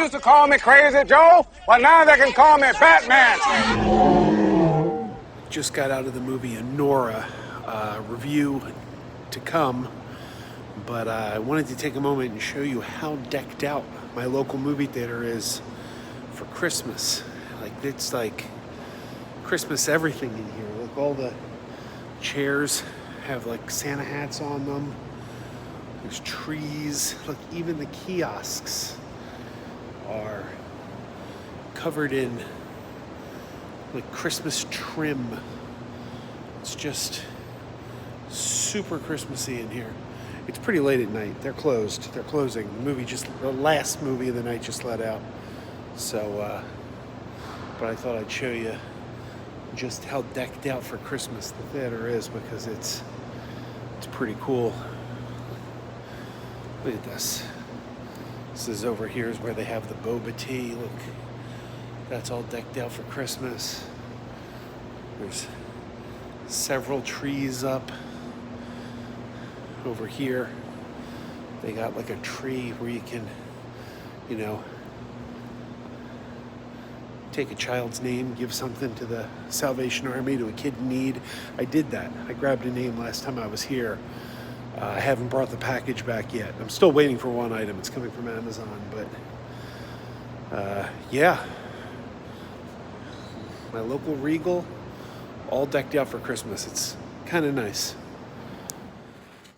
used to call me Crazy Joe, but now they can call me Batman. Just got out of the movie Nora, review to come, but I wanted to take a moment and show you how decked out my local movie theater is for Christmas. It's like Christmas everything in here. Look, all the chairs have like Santa hats on them. There's trees. Look, even the kiosks are covered in like Christmas trim. It's just super Christmassy in here. It's pretty late at night. They're closed. They're closing. The last movie of the night just let out. So, but I thought I'd show you just how decked out for Christmas the theater is, because it's pretty cool. Look at this. This is over here is where they have the boba tea. Look, that's all decked out for Christmas. There's several trees up. Over here, they got like a tree where you can, take a child's name, give something to the Salvation Army, to a kid in need. I did that. I grabbed a name last time I was here. I haven't brought the package back yet. I'm still waiting for one item. It's coming from Amazon, but yeah. My local Regal, all decked out for Christmas. It's kind of nice.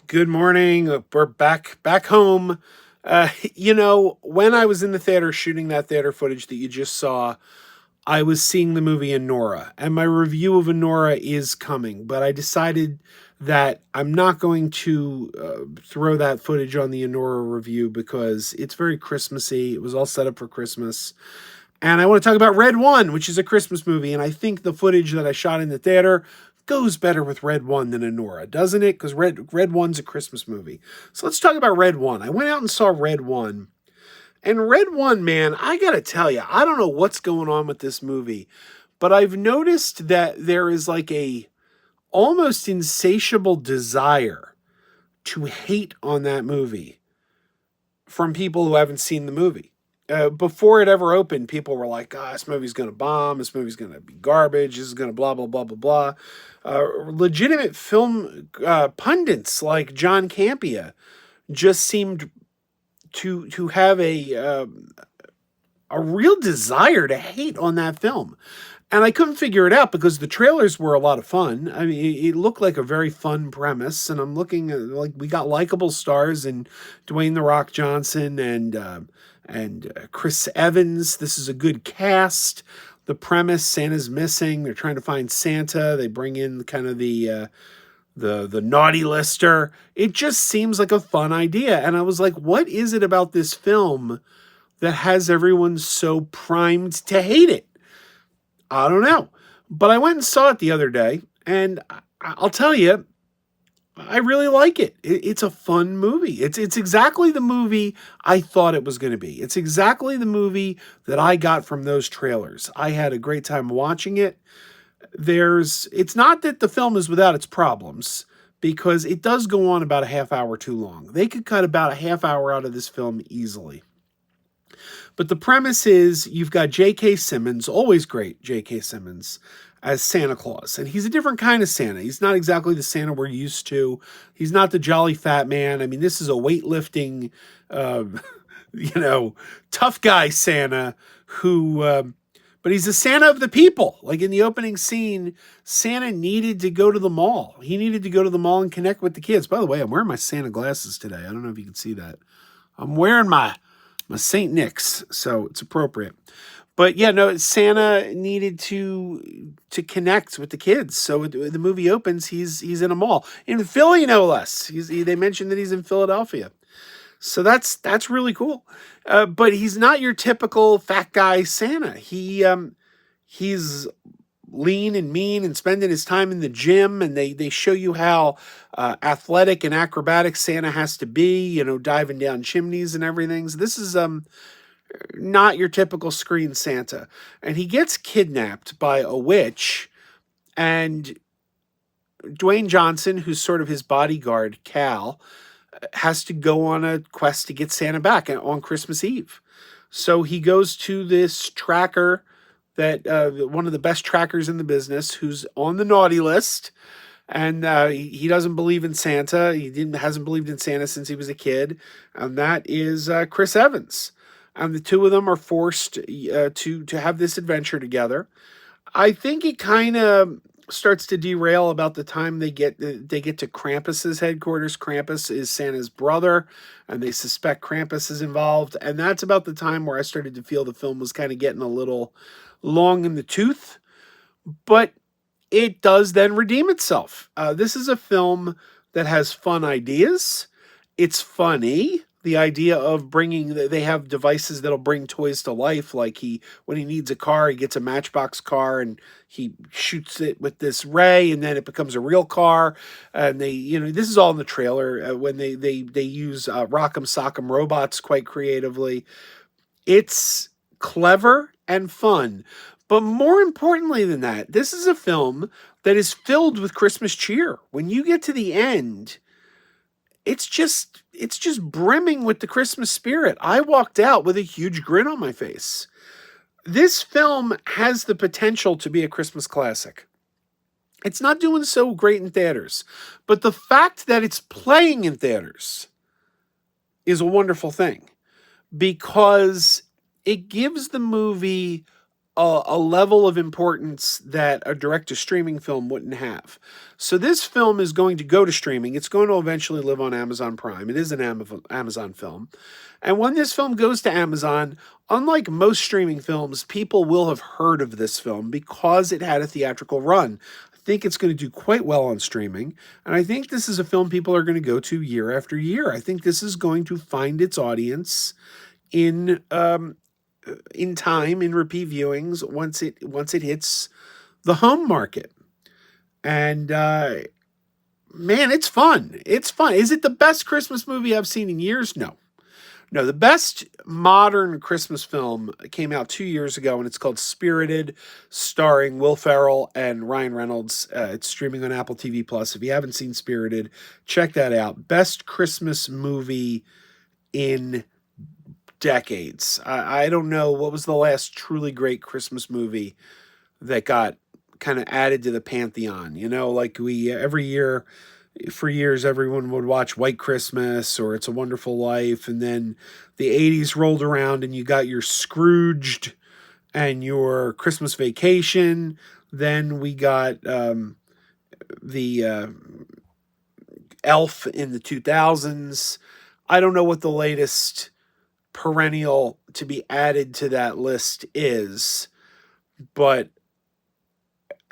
Good morning. We're back home. When I was in the theater shooting that theater footage that you just saw, I was seeing the movie Nora, and my review of Nora is coming, but I decided that I'm not going to throw that footage on the Nora review because it's very Christmassy. It was all set up for Christmas. And I want to talk about Red One, which is a Christmas movie, and I think the footage that I shot in the theater goes better with Red One than Nora, doesn't it? Because Red One's a Christmas movie. So let's talk about Red One. I went out and saw Red One. And Red One, man, I gotta tell you, I don't know what's going on with this movie, but I've noticed that there is like a almost insatiable desire to hate on that movie from people who haven't seen the movie. Before it ever opened, people were like, this movie's going to bomb. This movie's going to be garbage. This is going to blah, blah, blah, blah, blah. Legitimate film pundits like John Campea just seemed to have a real desire to hate on that film. And I couldn't figure it out because the trailers were a lot of fun. I mean, it looked like a very fun premise. And I'm looking at, like, we got likable stars in Dwayne "The Rock" Johnson and Chris Evans. This is a good cast. The premise, Santa's missing. They're trying to find Santa. They bring in kind of the naughty lister. It just seems like a fun idea. And I was like, what is it about this film that has everyone so primed to hate it? I don't know. But I went and saw it the other day, and I'll tell you, I really like it. It's a fun movie. It's exactly the movie I thought it was going to be. It's exactly the movie that I got from those trailers. I had a great time watching it. It's not that the film is without its problems, because it does go on about a half hour too long. They could cut about a half hour out of this film easily. But the premise is you've got J.K. Simmons, always great J.K. Simmons, as Santa Claus. And he's a different kind of Santa. He's not exactly the Santa we're used to. He's not the jolly fat man. I mean, this is a weightlifting, tough guy Santa who, but he's a Santa of the people. Like in the opening scene, Santa needed to go to the mall. He needed to go to the mall and connect with the kids. By the way, I'm wearing my Santa glasses today. I don't know if you can see that. I'm wearing my St. Nick's, so it's appropriate. But yeah, no, Santa needed to connect with the kids. So the movie opens, he's in a mall in Philly, no less. They mentioned that he's in Philadelphia, so that's really cool. But he's not your typical fat guy Santa. He's lean and mean and spending his time in the gym, and they show you how athletic and acrobatic Santa has to be, diving down chimneys and everything. So this is not your typical screen Santa. And he gets kidnapped by a witch, and Dwayne Johnson, who's sort of his bodyguard, Cal, has to go on a quest to get Santa back on Christmas Eve. So he goes to this tracker that one of the best trackers in the business, who's on the naughty list, and he doesn't believe in Santa. Hasn't believed in Santa since he was a kid, and that is Chris Evans. And the two of them are forced to have this adventure together. I think it kind of starts to derail about the time they get to Krampus's headquarters. Krampus is Santa's brother, and they suspect Krampus is involved. And that's about the time where I started to feel the film was kind of getting a little long in the tooth. But it does then redeem itself. This is a film that has fun ideas. It's funny. The idea of they have devices that'll bring toys to life. Like when he needs a car, he gets a Matchbox car and he shoots it with this ray, and then it becomes a real car. And this is all in the trailer when they use Rock'em Sock'em robots quite creatively. It's clever and fun. But more importantly than that, this is a film that is filled with Christmas cheer. When you get to the end, it's just brimming with the Christmas spirit. I walked out with a huge grin on my face. This film has the potential to be a Christmas classic. It's not doing so great in theaters, but the fact that it's playing in theaters is a wonderful thing, because it gives the movie a level of importance that a direct-to-streaming film wouldn't have. So this film is going to go to streaming. It's going to eventually live on Amazon Prime. It is an Amazon film. And when this film goes to Amazon, unlike most streaming films, people will have heard of this film because it had a theatrical run. I think it's going to do quite well on streaming. And I think this is a film people are going to go to year after year. I think this is going to find its audience in time, in repeat viewings, once it hits the home market. And man, it's fun. It's fun. Is it the best Christmas movie I've seen in years? No. The best modern Christmas film came out 2 years ago, and it's called Spirited, starring Will Ferrell and Ryan Reynolds. It's streaming on Apple TV Plus. If you haven't seen Spirited, check that out. Best Christmas movie in decades. I don't know what was the last truly great Christmas movie that got kind of added to the pantheon. Like every year, for years, everyone would watch White Christmas or It's a Wonderful Life, and then the 80s rolled around and you got your Scrooged and your Christmas Vacation. Then we got the Elf in the 2000s. I don't know what the latest perennial to be added to that list is, but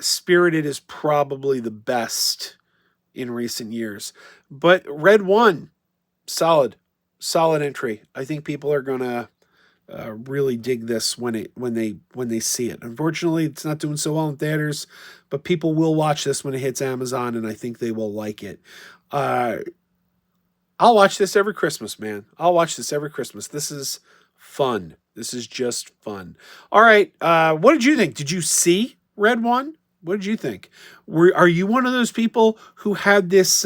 Spirited is probably the best in recent years. But Red One, solid entry. I think people are gonna really dig this when they see it. Unfortunately, it's not doing so well in theaters, but people will watch this when it hits Amazon, and I think they will like it. I'll watch this every Christmas, man. I'll watch this every Christmas. This is fun. This is just fun. All right. What did you think? Did you see Red One? What did you think? Are you one of those people who had this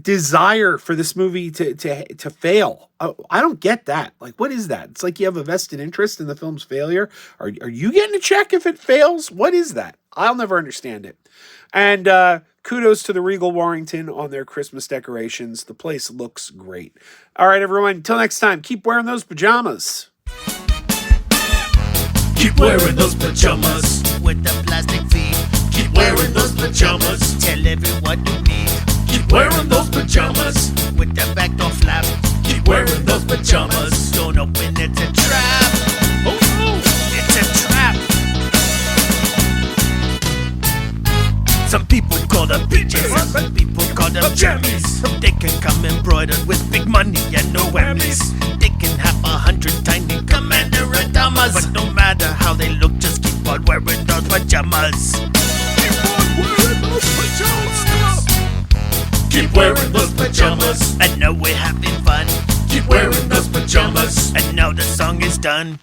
desire for this movie to fail? I don't get that. Like, what is that? It's like you have a vested interest in the film's failure. Are you getting a check if it fails? What is that? I'll never understand it. And kudos to the Regal Warrington on their Christmas decorations. The place looks great. All right, everyone. Until next time, keep wearing those pajamas. Keep wearing those pajamas with the plastic feet. Keep wearing those pajamas. Tell everyone you meet. Keep wearing those pajamas with the back door flap. Keep wearing those pajamas. Don't open, it's a trap. Oh no, it's a trap. Some people call them PJs, some people call them jammies. They can come embroidered with big money and no whammies. They can have 100 tiny commander pajamas, but no matter how they look, just keep on wearing those pajamas. Keep on wearing those pajamas. Keep wearing those pajamas. And now we're having fun. Keep wearing those pajamas. And now the song is done.